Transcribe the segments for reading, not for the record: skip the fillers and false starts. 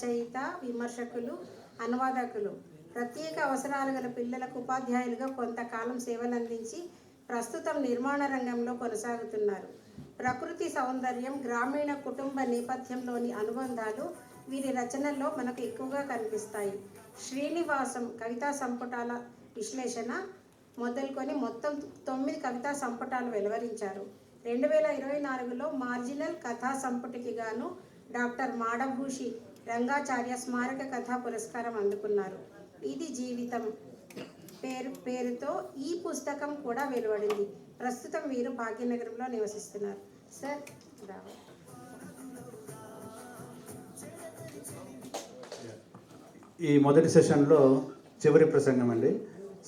రచయిత, విమర్శకులు, అనువాదకులు. ప్రత్యేక అవసరాలు గల పిల్లలకు ఉపాధ్యాయులుగా కొంతకాలం సేవలందించి ప్రస్తుతం నిర్మాణ రంగంలో కొనసాగుతున్నారు. ప్రకృతి సౌందర్యం, గ్రామీణ కుటుంబ నేపథ్యంలోని అనుబంధాలు వీరి రచనల్లో మనకు ఎక్కువగా కనిపిస్తాయి. శ్రీనివాసం కవితా సంపుటాల విశ్లేషణ మొదలుకొని మొత్తం 9 కవితా సంపుటాలు వెలువరించారు. 2024లో మార్జినల్ కథా సంపుటికి గాను డాక్టర్ మాడభూషి రంగాచార్య స్మారక కథా పురస్కారం అందుకున్నారు. ఇది జీవితం పేరుతో ఈ పుస్తకం కూడా వెలువడింది. ప్రస్తుతం వీరు భాగ్యనగరంలో నివసిస్తున్నారు. సార్ ఈ మొదటి సెషన్లో చివరి ప్రసంగం అండి.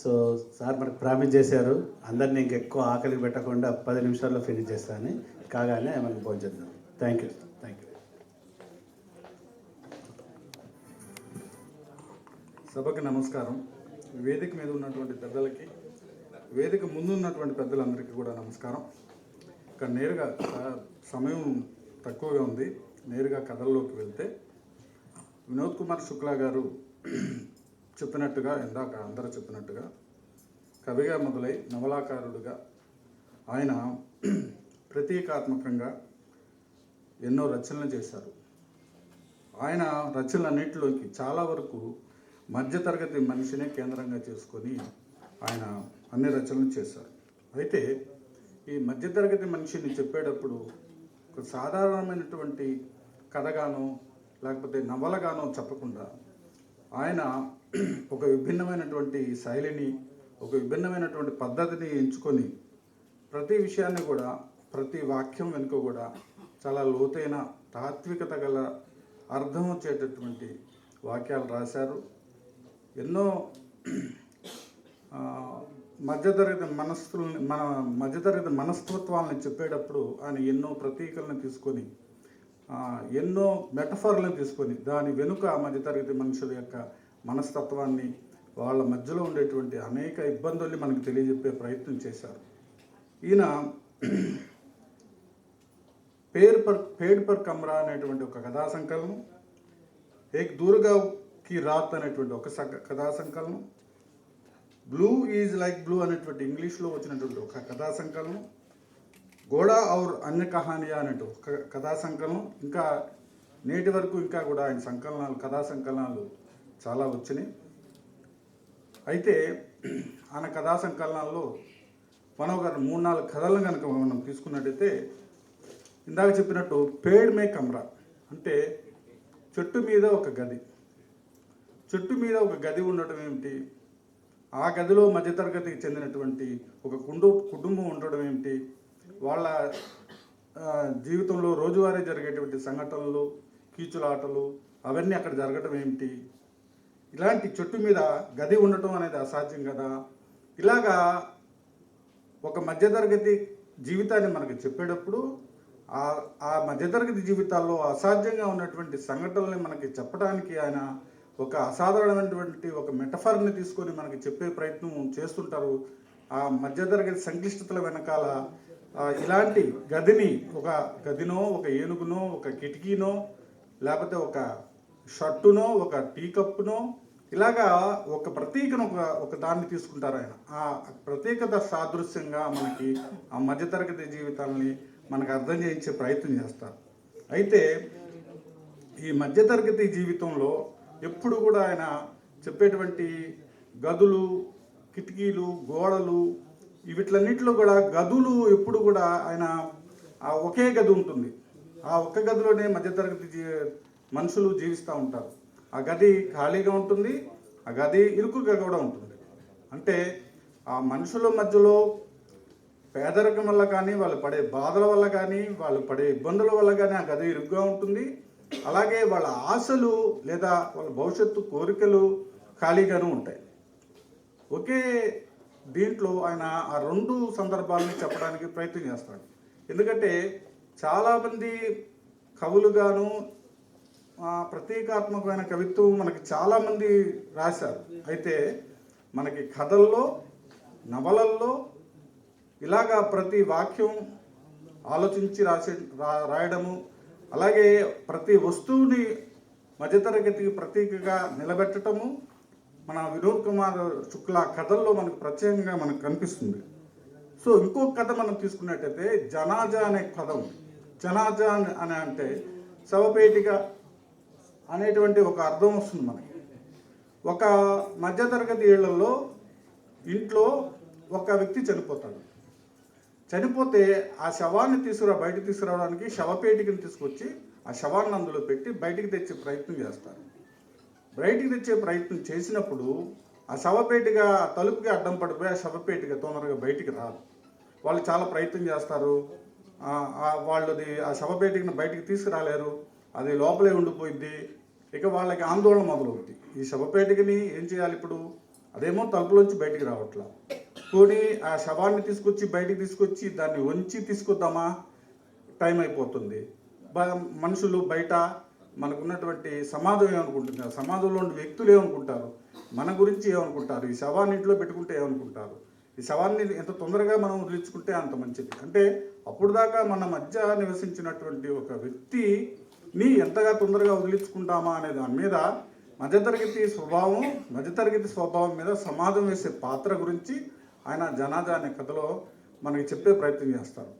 సో సార్ మనకు ప్రామిస్ చేశారు, అందరినీ ఇంకెక్కువ ఆకలికి పెట్టకుండా 10 నిమిషాల్లో ఫినిష్ చేస్తానని. కాగానే మనం భోంచేద్దాం. Thank you. సభకు నమస్కారం. వేదిక మీద ఉన్నటువంటి పెద్దలకి, వేదిక ముందు ఉన్నటువంటి పెద్దలందరికీ కూడా నమస్కారం. ఇక్కడ నేరుగా సమయం తక్కువగా ఉంది, నేరుగా కథల్లోకి వెళ్తే వినోద్ కుమార్ శుక్లా గారు చెప్పినట్టుగా, ఇందాక అందరూ చెప్పినట్టుగా, కవిగా మొదలై నవలాకారుడుగా ఆయన ప్రతీకాత్మకంగా ఎన్నో రచనలు చేశారు. ఆయన రచనలన్నింటిలోకి చాలా వరకు మధ్యతరగతి మనిషినే కేంద్రంగా చేసుకొని ఆయన అన్ని రచనలు చేశారు. అయితే ఈ మధ్యతరగతి మనిషిని చెప్పేటప్పుడు ఒక సాధారణమైనటువంటి కథగానో లేకపోతే నవలగానో చెప్పకుండా ఆయన ఒక విభిన్నమైనటువంటి శైలిని, ఒక విభిన్నమైనటువంటి పద్ధతిని ఎంచుకొని ప్రతి విషయాన్ని కూడా, ప్రతి వాక్యం వెనుక కూడా చాలా లోతైన తాత్వికత గల అర్థం వచ్చేటటువంటి వాక్యాలు రాశారు. ఎన్నో మధ్యతరగతి మనస్తత్వాలను చెప్పేటప్పుడు ఆయన ఎన్నో ప్రతీకలను తీసుకొని, ఎన్నో మెటఫర్లను తీసుకొని దాని వెనుక మధ్యతరగతి మనుషుల యొక్క మనస్తత్వాన్ని, వాళ్ళ మధ్యలో ఉండేటువంటి అనేక ఇబ్బందుల్ని మనకు తెలియజెప్పే ప్రయత్నం చేశారు. ఈయన పేడ్ పర్ కమ్రా అనేటువంటి ఒక కథా సంకలనం, ఏక్ దూర్గాకి రాత్ అనేటువంటి ఒక కథా సంకలనం, బ్లూ ఈజ్ లైక్ బ్లూ అనేటువంటి ఇంగ్లీష్లో వచ్చినటువంటి ఒక కథా సంకలనం, గోడా ఔర్ అన్య కహానియా అనేటువంటి ఒక కథా సంకలనం, ఇంకా నేటి వరకు ఇంకా కూడా ఆయన కథా సంకలనాలు చాలా వచ్చినాయి. అయితే ఆయన కథా సంకలనాల్లో మనం ఒక 3-4 కథలను కనుక మనం తీసుకున్నట్టయితే, ఇందాక చెప్పినట్టు పేడ్ మే కమ్రా అంటే చెట్టు మీద ఒక గది. చెట్టు మీద ఒక గది ఉండటం ఏమిటి, ఆ గదిలో మధ్యతరగతికి చెందినటువంటి ఒక కుటుంబం ఉండడం ఏమిటి, వాళ్ళ జీవితంలో రోజువారీ జరిగేటువంటి సంఘటనలు, కీచులాటలు అవన్నీ అక్కడ జరగటం ఏమిటి, ఇలాంటి చెట్టు మీద గది ఉండటం అనేది అసాధ్యం కదా. ఇలాగా ఒక మధ్యతరగతి జీవితాన్ని మనకు చెప్పేటప్పుడు ఆ మధ్యతరగతి జీవితాల్లో అసాధ్యంగా ఉన్నటువంటి సంఘటనల్ని మనకి చెప్పడానికి ఆయన ఒక అసాధారణమైనటువంటి ఒక మెటఫర్ని తీసుకొని మనకి చెప్పే ప్రయత్నం చేస్తుంటారు. ఆ మధ్యతరగతి సంక్లిష్టతల వెనకాల ఇలాంటి గదిని, ఒక గదినో, ఒక ఏనుగునో, ఒక కిటికీనో, లేకపోతే ఒక షర్టునో, ఒక టీ కప్పునో, ఇలాగా ఒక ప్రతీకను ఒక దాన్ని తీసుకుంటారు ఆయన. ఆ ప్రత్యేకత సాదృశ్యంగా మనకి ఆ మధ్యతరగతి జీవితాలని మనకు అర్థం చేయించే ప్రయత్నం చేస్తారు. అయితే ఈ మధ్యతరగతి జీవితంలో ఎప్పుడు కూడా ఆయన చెప్పేటువంటి గదులు, కిటికీలు, గోడలు, వీటిలన్నింటిలో కూడా గదులు ఎప్పుడు కూడా ఆయన ఒకే గది ఉంటుంది. ఆ ఒక్క గదిలోనే మధ్యతరగతి మనుషులు జీవిస్తూ ఉంటారు. ఆ గది ఖాళీగా ఉంటుంది, ఆ గది ఇరుకుగా కూడా ఉంటుంది. అంటే ఆ మనుషుల మధ్యలో పేదరికం వల్ల కానీ, వాళ్ళు పడే బాధల వల్ల కానీ, వాళ్ళు పడే ఇబ్బందుల వల్ల కానీ ఆ గది ఇరుగ్గా ఉంటుంది. అలాగే వాళ్ళ ఆశలు లేదా వాళ్ళ భవిష్యత్తు కోరికలు ఖాళీగాను ఉంటాయి. ఒకే దీంట్లో ఆయన ఆ 2 సందర్భాలని చెప్పడానికి ప్రయత్నం చేస్తాడు. ఎందుకంటే చాలామంది కవులుగాను ప్రతీకాత్మకమైన కవిత్వం మనకి చాలామంది రాశారు. అయితే మనకి కథల్లో, నవలల్లో ఇలాగా ప్రతి వాక్యం ఆలోచించి రాయడము, అలాగే ప్రతి వస్తువుని మధ్యతరగతికి ప్రతీకగా నిలబెట్టడము మన వినోద్ కుమార్ శుక్లా కథల్లో మనకు ప్రత్యేకంగా మనకు కనిపిస్తుంది. సో ఇంకో కథ మనం తీసుకున్నట్టయితే జనాజా అనే కథ ఉంది. జనాజా అని అంటే శవపేటిక అనేటువంటి ఒక అర్థం వస్తుంది మనకి. ఒక మధ్యతరగతి ఇళ్లలో ఇంట్లో ఒక వ్యక్తి చనిపోతాడు. చనిపోతే ఆ శవాన్ని బయటికి తీసుకురావడానికి శవపేటికను తీసుకొచ్చి ఆ శవాన్ని అందులో పెట్టి బయటికి తెచ్చే ప్రయత్నం చేస్తారు. బయటికి తెచ్చే ప్రయత్నం చేసినప్పుడు ఆ శవపేటిక తలుపుకి అడ్డం పడిపోయి ఆ శవపేటిక తొందరగా బయటికి రాదు. వాళ్ళు చాలా ప్రయత్నం చేస్తారు. వాళ్ళది ఆ శవపేటికను బయటికి తీసుకురాలేరు, అది లోపలే ఉండిపోయింది. ఇక వాళ్ళకి ఆందోళన మొదలవుతుంది. ఈ శవపేటికని ఏం చేయాలి ఇప్పుడు? అదేమో తలుపులోంచి బయటికి రావట్లా. పోనీ ఆ శవాన్ని బయటికి తీసుకొచ్చి దాన్ని వంచి తీసుకొద్దామా? టైం అయిపోతుంది. మనుషులు బయట మనకున్నటువంటి సమాజం ఏమనుకుంటుంది, సమాజంలో ఉండే వ్యక్తులు ఏమనుకుంటారు, మన గురించి ఏమనుకుంటారు, ఈ శవాన్ని ఇంట్లో పెట్టుకుంటే ఏమనుకుంటారు, ఈ శవాన్ని ఎంత తొందరగా మనం వదిలించుకుంటే అంత మంచిది. అంటే అప్పుడు దాకా మన మధ్య నివసించినటువంటి ఒక వ్యక్తిని ఎంతగా తొందరగా వదిలించుకుంటామా అనే దాని మీద మధ్యతరగతి స్వభావం మీద సమాజం వేసే పాత్ర గురించి ఆయన జనాజా అనే కథలో మనకి చెప్పే ప్రయత్నం చేస్తారు.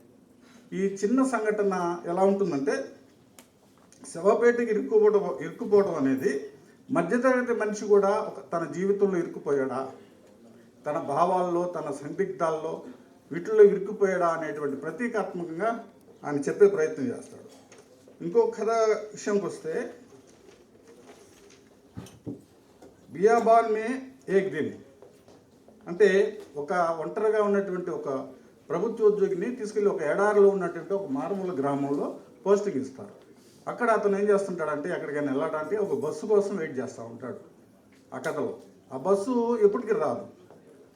ఈ చిన్న సంఘటన ఎలా ఉంటుందంటే, శవపేటకి ఇరుక్కుపోవడం అనేది మధ్యతరగతి మనిషి కూడా తన జీవితంలో ఇరుక్కుపోయాడా, తన భావాల్లో, తన సందిగ్ధాల్లో వీటిల్లో ఇరుక్కుపోయాడా అనేటువంటి ప్రతీకాత్మకంగా ఆయన చెప్పే ప్రయత్నం చేస్తాడు. ఇంకో కథ విషయంకి వస్తే, బియాబాన్ మే ఏక్ దిన్ అంటే ఒక ఒంటరిగా ఉన్నటువంటి ఒక ప్రభుత్వోద్యోగిని తీసుకెళ్ళి ఒక ఎడారిలో ఉన్నటువంటి ఒక మారుమూల గ్రామంలో పోస్టింగ్ ఇస్తారు. అక్కడ అతను ఏం చేస్తుంటాడంటే, ఎక్కడికైనా వెళ్ళడానికి ఒక బస్సు కోసం వెయిట్ చేస్తూ ఉంటాడు. ఆ కథలో ఆ బస్సు ఎప్పటికీ రాదు,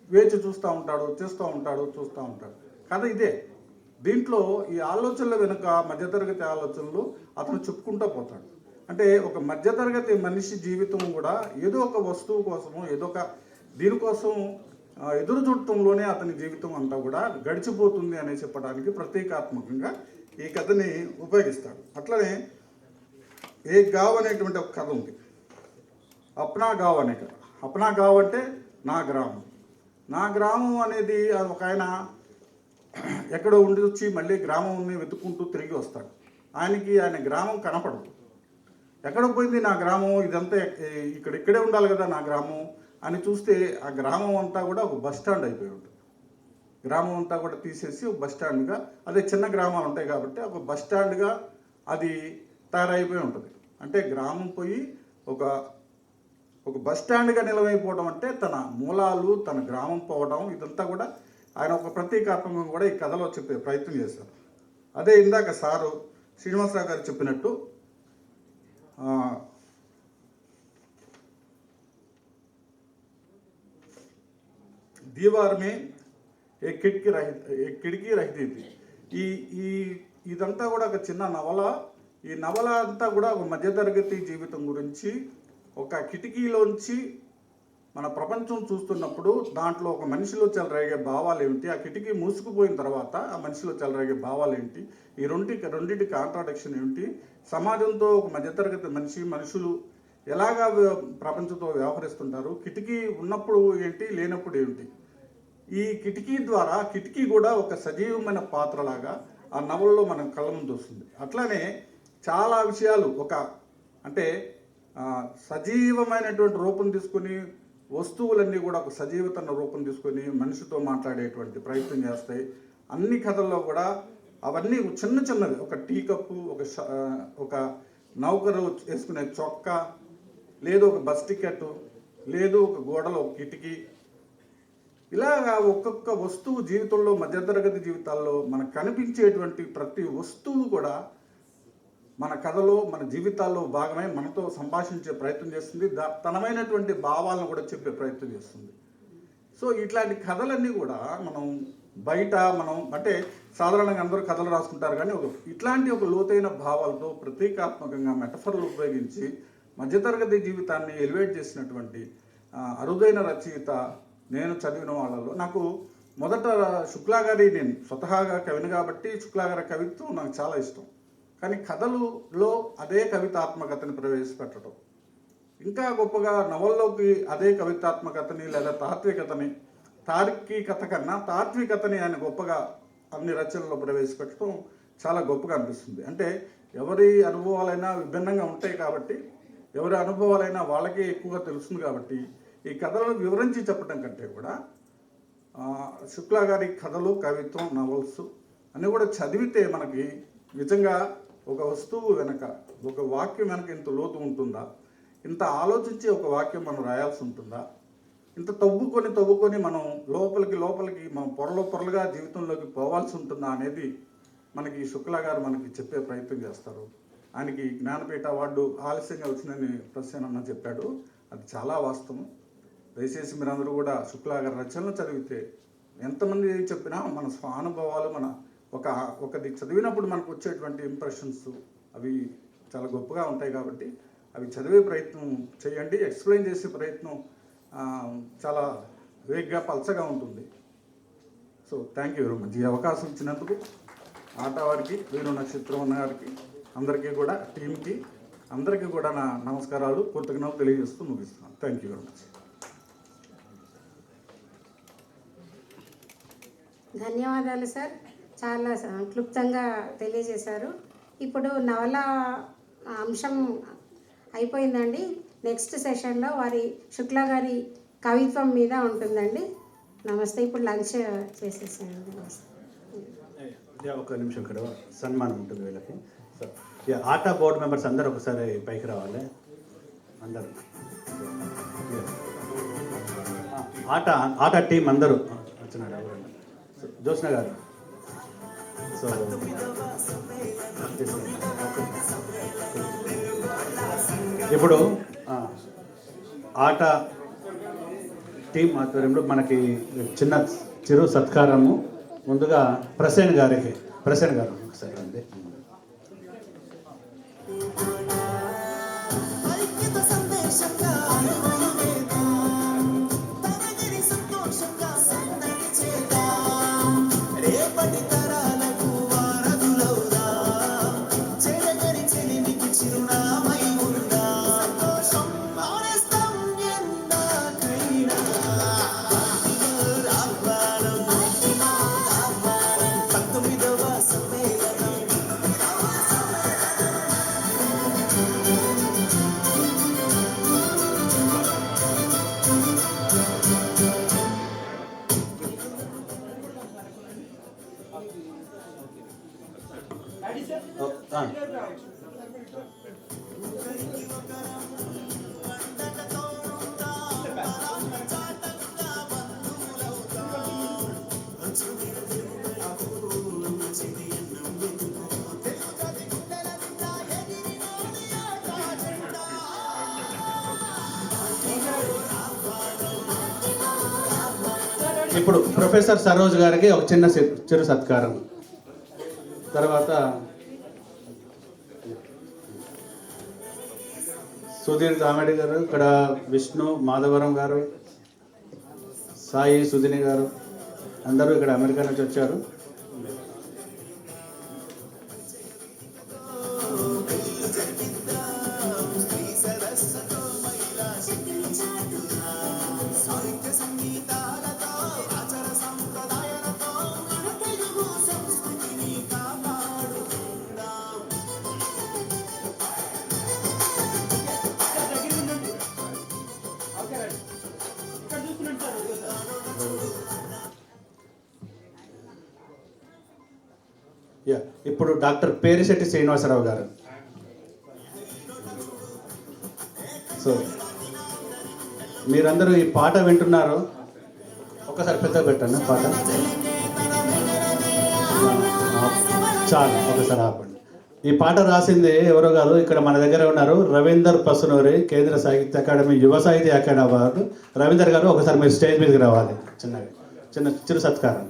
వేచి చూస్తూ ఉంటాడు. కథ ఇదే. దీంట్లో ఈ ఆలోచనల వెనుక మధ్యతరగతి ఆలోచనలు అతను చెప్పుకుంటూ పోతాడు. అంటే ఒక మధ్యతరగతి మనిషి జీవితం కూడా ఏదో ఒక వస్తువు కోసము, ఏదో ఒక దీనికోసం ఎదురు చూడటంలోనే అతని జీవితం అంతా కూడా గడిచిపోతుంది అని చెప్పడానికి ప్రతీకాత్మకంగా ఈ కథని ఉపయోగిస్తాడు. అట్లనే ఏ గావ్ అనేటువంటి ఒక కథ ఉంది. అప్నా గావ్ అనే కథ. అప్నా గావ్ అంటే నా గ్రామం. నా గ్రామం అనేది ఒక ఆయన ఎక్కడో ఉండి వచ్చి మళ్ళీ గ్రామంని వెతుక్కుంటూ తిరిగి వస్తాడు. ఆయన గ్రామం కనపడదు. ఎక్కడికి పోయింది నా గ్రామం, ఇదంతా ఇక్కడే ఉండాలి కదా నా గ్రామం అని చూస్తే ఆ గ్రామం అంతా కూడా ఒక బస్ స్టాండ్ అయిపోయి ఉంటుంది. గ్రామం అంతా కూడా తీసేసి ఒక బస్ స్టాండ్గా, అదే చిన్న గ్రామాలు ఉంటాయి కాబట్టి ఒక బస్ స్టాండ్గా అది తయారైపోయి ఉంటుంది. అంటే గ్రామం పోయి ఒక బస్ స్టాండ్గా నిలవైపోవడం అంటే తన మూలాలు, తన గ్రామం పోవడం, ఇదంతా కూడా ఆయన ఒక ప్రతీకాత్మకంగా కూడా ఈ కథలో చెప్పే ప్రయత్నం చేశారు. అదే ఇందాక సారు శ్రీనివాసరావు గారు చెప్పినట్టు దీవార్ మే ఏ కిటికీ రహితీ. ఇదంతా కూడా ఒక చిన్న నవల. ఈ నవల అంతా కూడా ఒక మధ్యతరగతి జీవితం గురించి, ఒక కిటికీలోంచి మన ప్రపంచం చూస్తున్నప్పుడు దాంట్లో ఒక మనిషిలో చెలరేగే భావాలు ఏమిటి, ఆ కిటికీ మూసుకుపోయిన తర్వాత ఆ మనిషిలో చెలరేగే భావాలు ఏంటి, ఈ రెండింటి కాంట్రాడిక్షన్ ఏమిటి, సమాజంతో ఒక మధ్యతరగతి మనుషులు ఎలాగా ప్రపంచంతో వ్యవహరిస్తుంటారు, కిటికీ ఉన్నప్పుడు ఏంటి, లేనప్పుడు ఏమిటి, ఈ కిటికీ కూడా ఒక సజీవమైన పాత్రలాగా ఆ నవలలో మన కళ్ళ ముందు వస్తుంది. అట్లానే చాలా విషయాలు అంటే సజీవమైనటువంటి రూపం తీసుకొని, వస్తువులన్నీ కూడా ఒక సజీవతన రూపం తీసుకొని మనిషితో మాట్లాడేటువంటి ప్రయత్నం చేస్తాయి. అన్ని కథల్లో కూడా అవన్నీ చిన్నవి, ఒక టీ కప్పు, ఒక నౌకరు వేసుకునే చొక్కా, లేదు ఒక బస్ టికెట్, లేదు ఒక గోడలో ఒక కిటికీ, ఇలాగా ఒక్కొక్క వస్తువు జీవితంలో, మధ్యతరగతి జీవితాల్లో మనకు కనిపించేటువంటి ప్రతి వస్తువు కూడా మన కథలో, మన జీవితాల్లో భాగమై మనతో సంభాషించే ప్రయత్నం చేస్తుంది. తనమైనటువంటి భావాలను కూడా చెప్పే ప్రయత్నం చేస్తుంది. సో ఇట్లాంటి కథలన్నీ కూడా మనం అంటే సాధారణంగా అందరూ కథలు రాసుకుంటారు, కానీ ఇట్లాంటి ఒక లోతైన భావాలతో ప్రతీకాత్మకంగా మెటఫర్లు ఉపయోగించి మధ్యతరగతి జీవితాన్ని ఎలివేట్ చేసినటువంటి అరుదైన రచయిత నేను చదివిన వాళ్ళలో. నాకు మొదట శుక్లా గారి, నేను స్వతహాగా కవిని కాబట్టి శుక్లా గారి కవిత్వం నాకు చాలా ఇష్టం. కానీ కథలులో అదే కవితాత్మకతని ప్రవేశపెట్టడం, ఇంకా గొప్పగా నవల్లోకి అదే కవితాత్మకతని లేదా తార్కికత కన్నా తాత్వికతని ఆయన గొప్పగా అన్ని రచనల్లో ప్రవేశపెట్టడం చాలా గొప్పగా అనిపిస్తుంది. అంటే ఎవరి అనుభవాలైనా విభిన్నంగా ఉంటాయి కాబట్టి, ఎవరి అనుభవాలైనా వాళ్ళకే ఎక్కువగా తెలుస్తుంది కాబట్టి ఈ కథలను వివరించి చెప్పడం కంటే కూడా శుక్లా గారి కథలు, కవిత్వం, నవల్స్ అన్నీ కూడా చదివితే మనకి నిజంగా ఒక వస్తువు వెనక, ఒక వాక్యం వెనక ఇంత లోతు ఉంటుందా, ఇంత ఆలోచించి ఒక వాక్యం మనం రాయాల్సి ఉంటుందా, ఇంత తవ్వుకొని మనం లోపలికి మనం పొరలుగా జీవితంలోకి పోవాల్సి ఉంటుందా అనేది మనకి శుక్లా గారు మనకి చెప్పే ప్రయత్నం చేస్తారు. ఆయనకి జ్ఞానపీఠ అవార్డు ఆలస్యంగా వచ్చిందని ప్రశ్న చెప్పాడు, అది చాలా వాస్తవం. దయచేసి మీరందరూ కూడా శుక్లా గారి రచనలు చదివితే ఎంతమంది చెప్పినా మన స్వానుభవాలు, మన ఒకది చదివినప్పుడు మనకు వచ్చేటువంటి ఇంప్రెషన్స్ అవి చాలా గొప్పగా ఉంటాయి. కాబట్టి అవి చదివే ప్రయత్నం చేయండి. ఎక్స్ప్లెయిన్ చేసే ప్రయత్నం చాలా వేగ్గా పల్చగా ఉంటుంది. So thank you very much. ఈ అవకాశం ఇచ్చినందుకు ఆట వారికి, వీరు నక్షత్రం గారికి, అందరికీ కూడా టీంకి అందరికీ కూడా నా నమస్కారాలు, కృతజ్ఞతలు తెలియజేస్తూ ముగిస్తున్నాను. Thank you very much. ధన్యవాదాలు సార్, చాలా క్లుప్తంగా తెలియజేశారు. ఇప్పుడు నవల అంశం అయిపోయిందండి. నెక్స్ట్ సెషన్లో శుక్లా గారి కవిత్వం మీద ఉంటుందండి. నమస్తే. ఇప్పుడు లంచ్ చేసేసానండి. నమస్తే. ఒక నిమిషం, ఇక్కడ సన్మానం ఉంటుంది వీళ్ళకి. ఆటా బోర్డు మెంబర్స్ అందరూ ఒకసారి పైకి రావాలి. అందరూ ఆటా టీం అందరూ వచ్చినారు. జోష్న గారు. సో ఇప్పుడు ఆట టీం ఆధ్వర్యంలో మనకి చిరు సత్కారము. ముందుగా ప్రసేన్ గారు ఒకసారి అండి. ఇప్పుడు ప్రొఫెసర్ సరోజ్ గారికి ఒక చిరు సత్కారం. తర్వాత సుధీర్ కామెడీ గారు, ఇక్కడ విష్ణు మాధవరం గారు, సాయి సుధిని గారు అందరూ ఇక్కడ అమెరికా నుంచి వచ్చారు. ఇప్పుడు డాక్టర్ పేరిశెట్టి శ్రీనివాసరావు గారు. సో మీరందరూ ఈ పాట వింటున్నారు, ఒకసారి పెద్ద పెట్టండి పాట. చాలు, ఒకసారి ఆపండి. ఈ పాట రాసింది ఎవరో కాదు, ఇక్కడ మన దగ్గర ఉన్నారు రవీందర్ పసునూరి, కేంద్ర సాహిత్య అకాడమీ యువ సాహిత్య అకాడమీ అవార్డు. రవీందర్ గారు ఒకసారి మీరు స్టేజ్ మీదకి రావాలి. చిరు సత్కారం.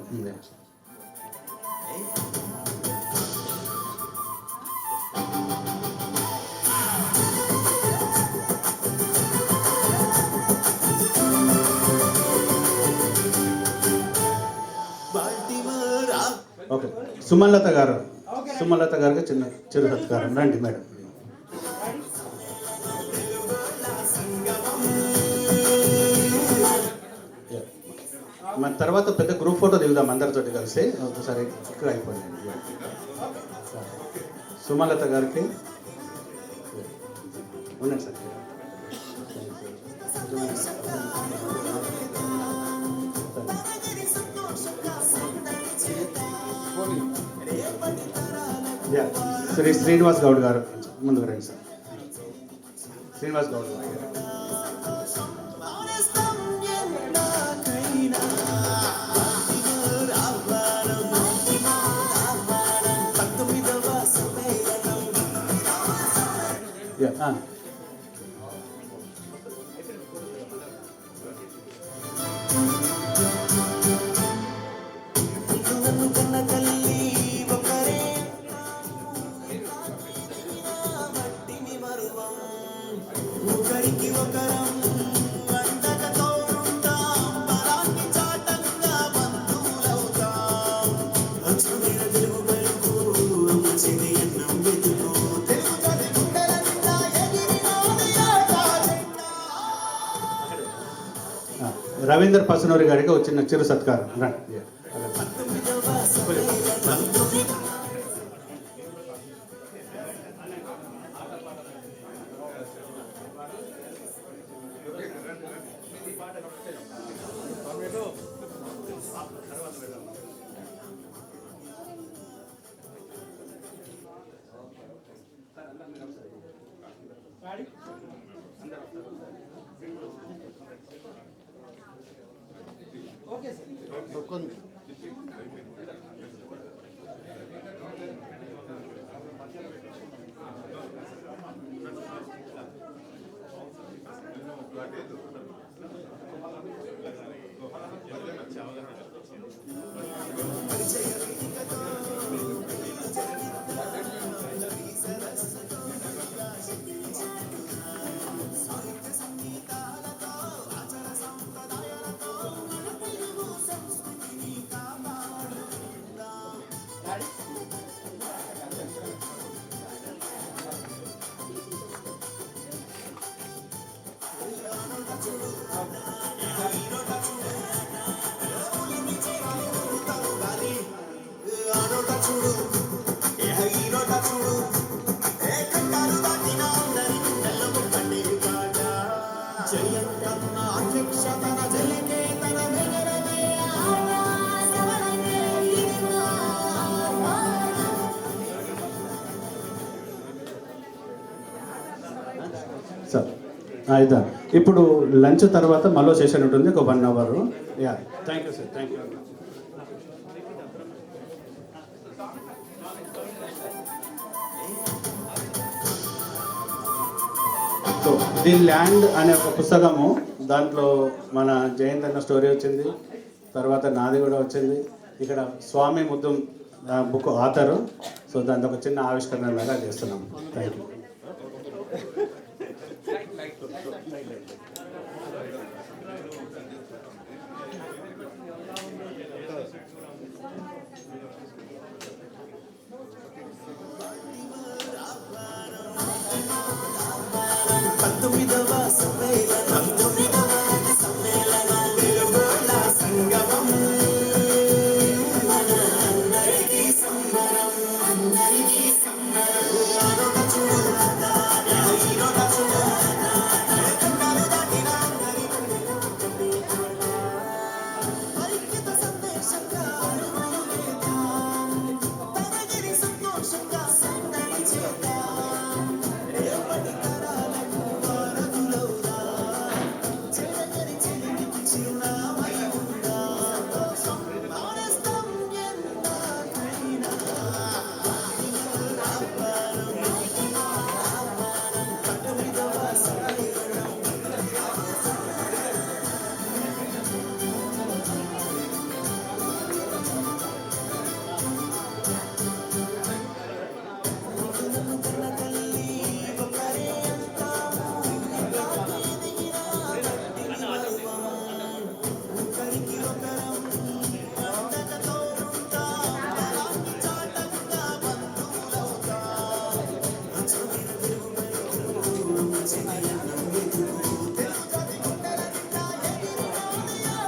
ఓకే, సుమన్లత గారు. సుమలత గారికి చిరు సత్కారం. రండి మేడం. మన తర్వాత పెద్ద గ్రూప్ ఫోటో దిగుదాం అందరితోటి కలిసి. ఒకసారి ఎక్కువ అయిపోయింది. సుమలత గారికి ఉండండి సార్. శ్రీ శ్రీనివాస్ గౌడ్ గారు ముందుకు రండి సార్. శ్రీనివాస్ గౌడ్ గారు. రవీందర్ పసునూరి గారికి వచ్చిన చిరు సత్కారం. రండి. సార్ ఇద్దాం. ఇప్పుడు లంచ్ తర్వాత మళ్ళీ సెషన్ ఉంటుంది, ఒక 1 hour. Yeah, thank you sir. Thank you. So the land అనే ఒక పుస్తకము, దాంట్లో మన జయంత్ అన్న స్టోరీ వచ్చింది, తర్వాత నాది కూడా వచ్చింది. ఇక్కడ స్వామి ముద్దు బుక్ ఆథరు. సో దాంతో ఒక చిన్న ఆవిష్కరణ లాగా చేస్తున్నాం. Thank you.